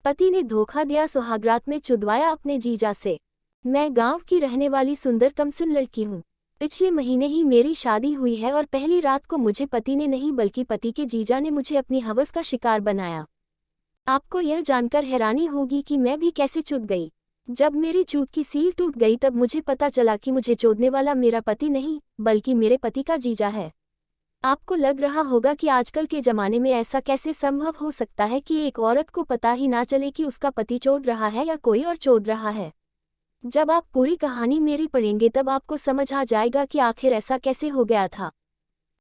पति ने धोखा दिया, सुहागरात में चुदवाया अपने जीजा से। मैं गांव की रहने वाली सुंदर कमसिन लड़की हूँ। पिछले महीने ही मेरी शादी हुई है और पहली रात को मुझे पति ने नहीं बल्कि पति के जीजा ने मुझे अपनी हवस का शिकार बनाया। आपको यह जानकर हैरानी होगी कि मैं भी कैसे चूत गई। जब मेरी चूत की सील टूट गई तब मुझे पता चला कि मुझे चोदने वाला मेरा पति नहीं बल्कि मेरे पति का जीजा है। आपको लग रहा होगा कि आजकल के ज़माने में ऐसा कैसे संभव हो सकता है कि एक औरत को पता ही ना चले कि उसका पति चोद रहा है या कोई और चोद रहा है। जब आप पूरी कहानी मेरी पढ़ेंगे तब आपको समझ आ जाएगा कि आखिर ऐसा कैसे हो गया था।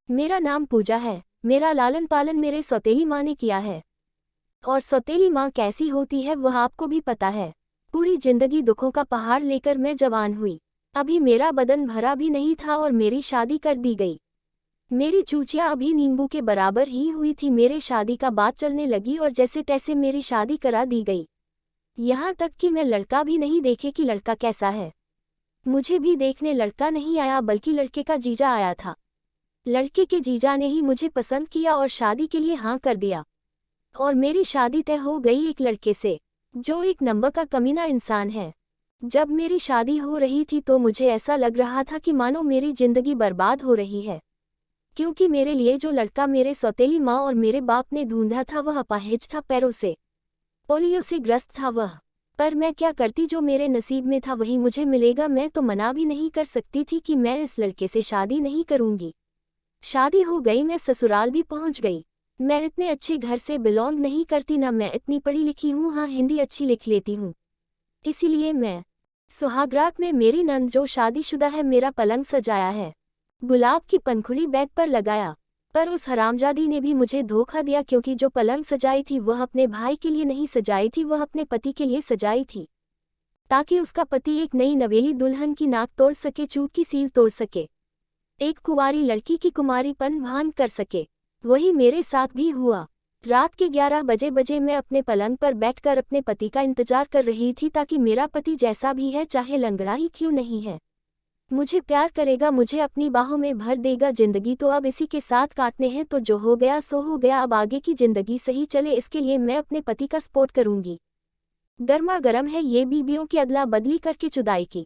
मेरा नाम पूजा है। मेरा लालन पालन मेरे सौतेली माँ ने किया है। और सौतेली माँ कैसी होती है वह आपको भी पता है। पूरी जिंदगी दुखों का पहाड़ लेकर मैं जवान हुई। अभी मेरा बदन भरा भी नहीं था और मेरी शादी कर दी गई। मेरी चूचियाँ अभी नींबू के बराबर ही हुई थी। मेरे शादी का बात चलने लगी और जैसे तैसे मेरी शादी करा दी गई। यहाँ तक कि मैं लड़का भी नहीं देखे कि लड़का कैसा है। मुझे भी देखने लड़का नहीं आया बल्कि लड़के का जीजा आया था। लड़के के जीजा ने ही मुझे पसंद किया और शादी के लिए हाँ कर दिया। और मेरी शादी तय हो गई एक लड़के से जो एक नंबर का कमीना इंसान है। जब मेरी शादी हो रही थी तो मुझे ऐसा लग रहा था कि मानो मेरी जिंदगी बर्बाद हो रही है, क्योंकि मेरे लिए जो लड़का मेरे सौतेली माँ और मेरे बाप ने ढूंढा था वह अपाहिज था, पैरों से पोलियो से ग्रस्त था वह। पर मैं क्या करती, जो मेरे नसीब में था वही मुझे मिलेगा। मैं तो मना भी नहीं कर सकती थी कि मैं इस लड़के से शादी नहीं करूंगी। शादी हो गई, मैं ससुराल भी पहुंच गई। मैं इतने अच्छे घर से बिलोंग नहीं करती, ना मैं इतनी पढ़ी लिखी हूँ। हाँ, हिंदी अच्छी लिख लेती हूँ। इसीलिए मैं सुहागरात में मेरी नंद जो शादीशुदा है मेरा पलंग सजाया है, गुलाब की पंखुड़ी बेड पर लगाया। पर उस हरामजादी ने भी मुझे धोखा दिया, क्योंकि जो पलंग सजाई थी वह अपने भाई के लिए नहीं सजाई थी, वह अपने पति के लिए सजाई थी, ताकि उसका पति एक नई नवेली दुल्हन की नाक तोड़ सके, चूक की सील तोड़ सके, एक कुंवारी लड़की की कुमारीपन भान कर सके। वही मेरे साथ भी हुआ। रात के 11 बजे मैं अपने पलंग पर बैठकर अपने पति का इंतजार कर रही थी, ताकि मेरा पति जैसा भी है, चाहे लंगड़ा ही क्यों नहीं है, मुझे प्यार करेगा, मुझे अपनी बाहों में भर देगा। जिंदगी तो अब इसी के साथ काटने हैं, तो जो हो गया सो हो गया। अब आगे की जिंदगी सही चले इसके लिए मैं अपने पति का सपोर्ट करूंगी। गर्मा गर्म है ये बीबियों की अदला बदली करके चुदाई की।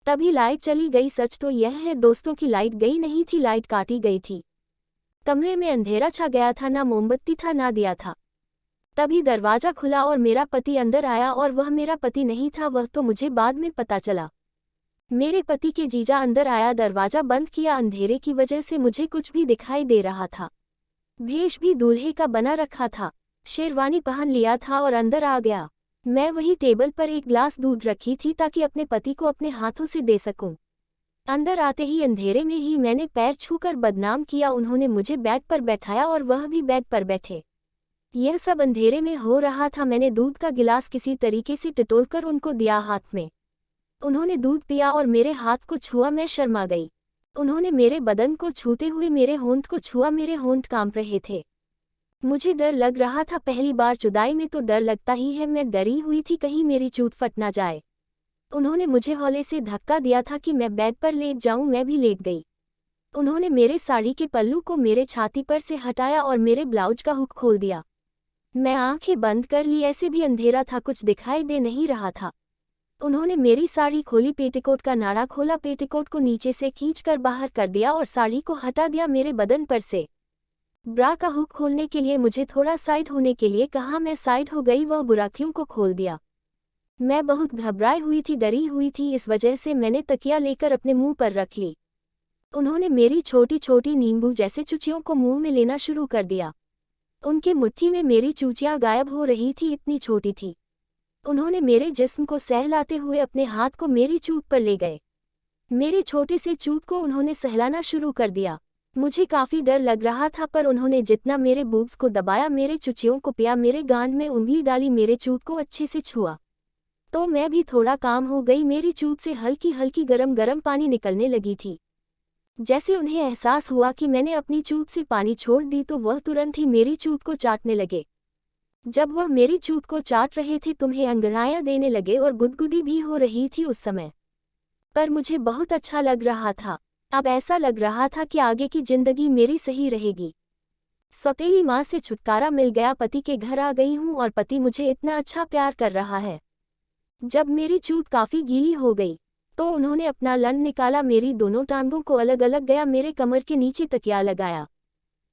तभी लाइट चली गई। सच तो यह है दोस्तों की लाइट गई नहीं थी, लाइट काटी गई थी। कमरे में अंधेरा छा गया था, ना मोमबत्ती था ना दिया था। तभी दरवाजा खुला और मेरा पति अंदर आया, और वह मेरा पति नहीं था, वह तो मुझे बाद में पता चला। मेरे पति के जीजा अंदर आया, दरवाजा बंद किया। अंधेरे की वजह से मुझे कुछ भी दिखाई दे रहा था। भेष भी दूल्हे का बना रखा था, शेरवानी पहन लिया था और अंदर आ गया। मैं वही टेबल पर एक गिलास दूध रखी थी ताकि अपने पति को अपने हाथों से दे सकूं। अंदर आते ही अंधेरे में ही मैंने पैर छूकर बदनाम किया। उन्होंने मुझे बेड पर बैठाया और वह भी बेड पर बैठे। यह सब अंधेरे में हो रहा था। मैंने दूध का गिलास किसी तरीके से टटोलकर उनको दिया हाथ में। उन्होंने दूध पिया और मेरे हाथ को छुआ। मैं शर्मा गई। उन्होंने मेरे बदन को छूते हुए मेरे होंठ को छुआ। मेरे होंठ कांप रहे थे। मुझे डर लग रहा था। पहली बार जुदाई में तो डर लगता ही है। मैं डरी हुई थी कहीं मेरी चूत फट ना जाए। उन्होंने मुझे हौले से धक्का दिया था कि मैं बेड पर लेट जाऊं। मैं भी लेट गई। उन्होंने मेरे साड़ी के पल्लू को मेरे छाती पर से हटाया और मेरे ब्लाउज का हुक खोल दिया। मैं आंखें बंद कर ली। ऐसे भी अंधेरा था, कुछ दिखाई दे नहीं रहा था। उन्होंने मेरी साड़ी खोली, पेटीकोट का नाड़ा खोला, पेटीकोट को नीचे से खींचकर बाहर कर दिया और साड़ी को हटा दिया मेरे बदन पर से। ब्रा का हुक खोलने के लिए मुझे थोड़ा साइड होने के लिए कहा। मैं साइड हो गई। वह बुराकियों को खोल दिया। मैं बहुत घबराई हुई थी, डरी हुई थी। इस वजह से मैंने तकिया लेकर अपने मुंह पर रख ली। उन्होंने मेरी छोटी छोटी नींबू जैसे चुचियों को मुंह में लेना शुरू कर दिया। उनके मुट्ठी में मेरी चूचियां गायब हो रही थी, इतनी छोटी थी। उन्होंने मेरे जिस्म को सहलाते हुए अपने हाथ को मेरी चूत पर ले गए। मेरे छोटे से चूत को उन्होंने सहलाना शुरू कर दिया। मुझे काफ़ी डर लग रहा था, पर उन्होंने जितना मेरे बूब्स को दबाया, मेरे चुचियों को पिया, मेरे गांड में उंगली डाली, मेरे चूत को अच्छे से छुआ, तो मैं भी थोड़ा काम हो गई। मेरी चूत से हल्की हल्की गरम गरम पानी निकलने लगी थी। जैसे उन्हें एहसास हुआ कि मैंने अपनी चूत से पानी छोड़ दी तो वह तुरंत ही मेरी चूत को चाटने लगे। जब वह मेरी चूत को चाट रहे थे तुम्हें अंगड़ाइयाँ देने लगे और गुदगुदी भी हो रही थी उस समय। पर मुझे बहुत अच्छा लग रहा था। अब ऐसा लग रहा था कि आगे की जिंदगी मेरी सही रहेगी। सौतेली माँ से छुटकारा मिल गया, पति के घर आ गई हूँ और पति मुझे इतना अच्छा प्यार कर रहा है। जब मेरी चूत काफ़ी गीली हो गई तो उन्होंने अपना लन निकाला, मेरी दोनों टांगों को अलग अलग गया, मेरे कमर के नीचे तकिया लगाया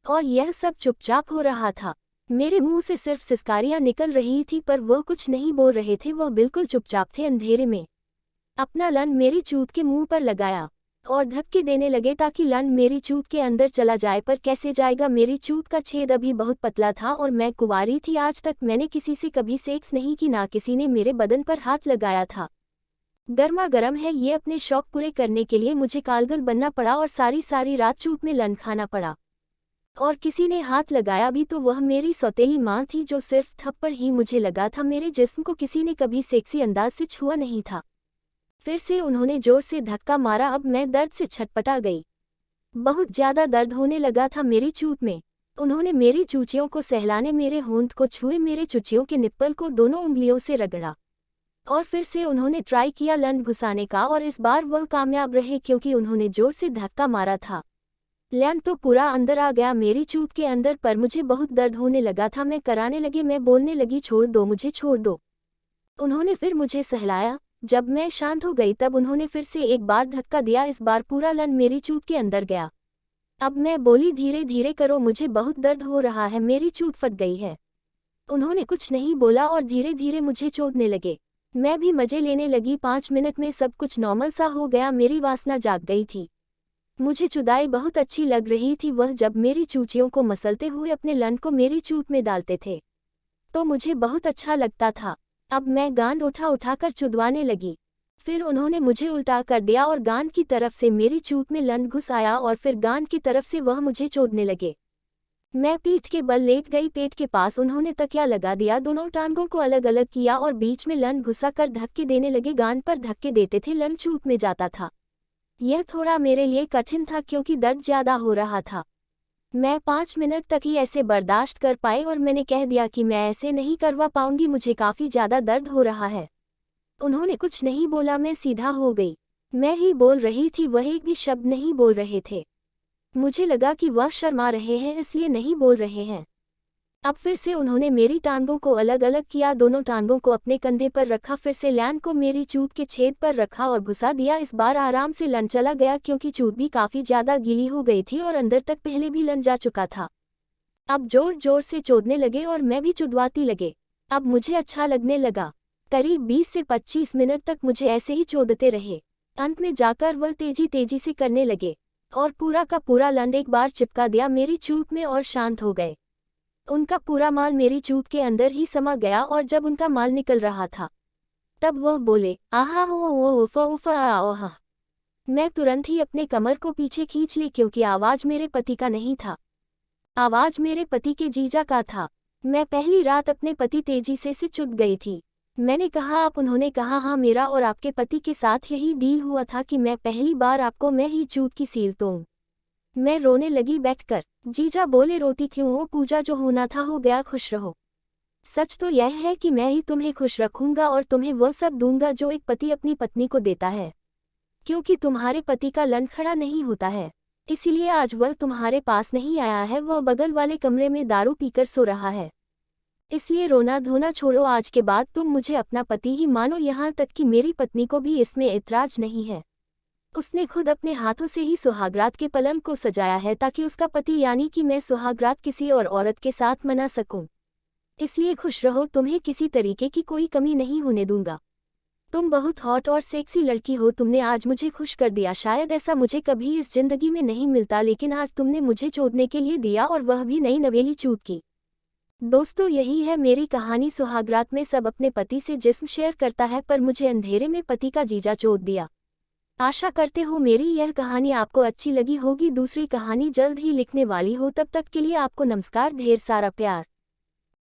और यह सब चुपचाप हो रहा था। मेरे मुंह से सिर्फ सिसकारियां निकल रही थी पर वह कुछ नहीं बोल रहे थे, वह बिल्कुल चुपचाप थे। अंधेरे में अपना लन मेरी चूत के मुंह पर लगाया और धक्के देने लगे ताकि लन मेरी चूत के अंदर चला जाए, पर कैसे जाएगा। मेरी चूत का छेद अभी बहुत पतला था और मैं कुंवारी थी। आज तक मैंने किसी से कभी सेक्स नहीं की, ना किसी ने मेरे बदन पर हाथ लगाया था। गर्मा गर्म है ये, अपने शौक पूरे करने के लिए मुझे कालगल बनना पड़ा और सारी रात चूत में लन खाना पड़ा। और किसी ने हाथ लगाया भी तो वह मेरी सौतेली माँ थी, जो सिर्फ थप्पड़ ही मुझे लगा था। मेरे जिस्म को किसी ने कभी सेक्सी अंदाज से छुआ नहीं था। फिर से उन्होंने जोर से धक्का मारा। अब मैं दर्द से छटपटा गई, बहुत ज्यादा दर्द होने लगा था मेरी चूत में। उन्होंने मेरी चूचियों को सहलाने, मेरे होंठ को छुए, मेरे चूचियों के निप्पल को दोनों उंगलियों से रगड़ा और फिर से उन्होंने ट्राई किया लन घुसाने का और इस बार वह कामयाब रहे क्योंकि उन्होंने जोर से धक्का मारा था। लन तो पूरा अंदर आ गया मेरी चूत के अंदर, पर मुझे बहुत दर्द होने लगा था। मैं कराने लगी, मैं बोलने लगी, छोड़ दो मुझे, छोड़ दो। उन्होंने फिर मुझे सहलाया। जब मैं शांत हो गई तब उन्होंने फिर से एक बार धक्का दिया, इस बार पूरा लन मेरी चूत के अंदर गया। अब मैं बोली, धीरे धीरे करो, मुझे बहुत दर्द हो रहा है, मेरी चूत फट गई है। उन्होंने कुछ नहीं बोला और धीरे धीरे मुझे चोदने लगे। मैं भी मजे लेने लगी। 5 मिनट में सब कुछ नॉर्मल सा हो गया, मेरी वासना जाग गई थी। मुझे चुदाई बहुत अच्छी लग रही थी। वह जब मेरी चूचियों को मसलते हुए अपने लन को मेरी चूत में डालते थे तो मुझे बहुत अच्छा लगता था। अब मैं गांड उठाकर चुदवाने लगी। फिर उन्होंने मुझे उल्टा कर दिया और गांड की तरफ से मेरी चूत में लन घुस आया और फिर गांड की तरफ से वह मुझे चोदने लगे। मैं पीठ के बल लेट गई, पेट के पास उन्होंने तकिया लगा दिया, दोनों टांगों को अलग अलग किया और बीच में लन घुसा कर धक्के देने लगे। गांड पर धक्के देते थे, लन चूत में जाता था। यह थोड़ा मेरे लिए कठिन था क्योंकि दर्द ज्यादा हो रहा था। मैं 5 मिनट तक ही ऐसे बर्दाश्त कर पाई और मैंने कह दिया कि मैं ऐसे नहीं करवा पाऊंगी, मुझे काफ़ी ज़्यादा दर्द हो रहा है। उन्होंने कुछ नहीं बोला, मैं सीधा हो गई। मैं ही बोल रही थी, वह एक भी शब्द नहीं बोल रहे थे। मुझे लगा कि वह शर्मा रहे हैं इसलिए नहीं बोल रहे हैं। अब फिर से उन्होंने मेरी टांगों को अलग अलग किया, दोनों टांगों को अपने कंधे पर रखा, फिर से लन को मेरी चूत के छेद पर रखा और घुसा दिया। इस बार आराम से लन चला गया क्योंकि चूत भी काफ़ी ज़्यादा गीली हो गई थी और अंदर तक पहले भी लन जा चुका था। अब जोर जोर से चोदने लगे और मैं भी चुदवाती लगे। अब मुझे अच्छा लगने लगा। करीब 20 से 25 मिनट तक मुझे ऐसे ही चोदते रहे। अंत में जाकर वह तेजी तेजी से करने लगे और पूरा का पूरा लन एक बार चिपका दिया मेरी चूत में और शांत हो गए। उनका पूरा माल मेरी चूत के अंदर ही समा गया और जब उनका माल निकल रहा था तब वह बोले, आहा हो उफा उफा आहा। मैं तुरंत ही अपने कमर को पीछे खींच ली क्योंकि आवाज मेरे पति का नहीं था, आवाज मेरे पति के जीजा का था। मैं पहली रात अपने पति तेजी से चुद गई थी। मैंने कहा आप? उन्होंने कहा हाँ, मेरा और आपके पति के साथ यही डील हुआ था कि मैं पहली बार आपको मैं ही चूत की सील दूं। मैं रोने लगी बैठकर। जीजा बोले, रोती क्यों हो पूजा, जो होना था हो गया, खुश रहो। सच तो यह है कि मैं ही तुम्हें खुश रखूंगा और तुम्हें वह सब दूंगा जो एक पति अपनी पत्नी को देता है, क्योंकि तुम्हारे पति का लन खड़ा नहीं होता है, इसीलिए आज वह तुम्हारे पास नहीं आया है, वह बगल वाले कमरे में दारू पीकर सो रहा है। इसलिए रोना धोना छोड़ो, आज के बाद तुम मुझे अपना पति ही मानो। यहाँ तक कि मेरी पत्नी को भी इसमें ऐतराज नहीं है। उसने खुद अपने हाथों से ही सुहागरात के पलंग को सजाया है ताकि उसका पति यानी कि मैं सुहागरात किसी और औरत के साथ मना सकूं। इसलिए खुश रहो, तुम्हें किसी तरीके की कोई कमी नहीं होने दूंगा। तुम बहुत हॉट और सेक्सी लड़की हो, तुमने आज मुझे खुश कर दिया। शायद ऐसा मुझे कभी इस जिंदगी में नहीं मिलता, लेकिन आज तुमने मुझे चोदने के लिए दिया और वह भी नई नवेली चूत की। दोस्तों, यही है मेरी कहानी। सुहागरात में सब अपने पति से जिस्म शेयर करता है, पर मुझे अंधेरे में पति का जीजा चोद दिया। आशा करते हो मेरी यह कहानी आपको अच्छी लगी होगी। दूसरी कहानी जल्द ही लिखने वाली हो, तब तक के लिए आपको नमस्कार, ढेर सारा प्यार।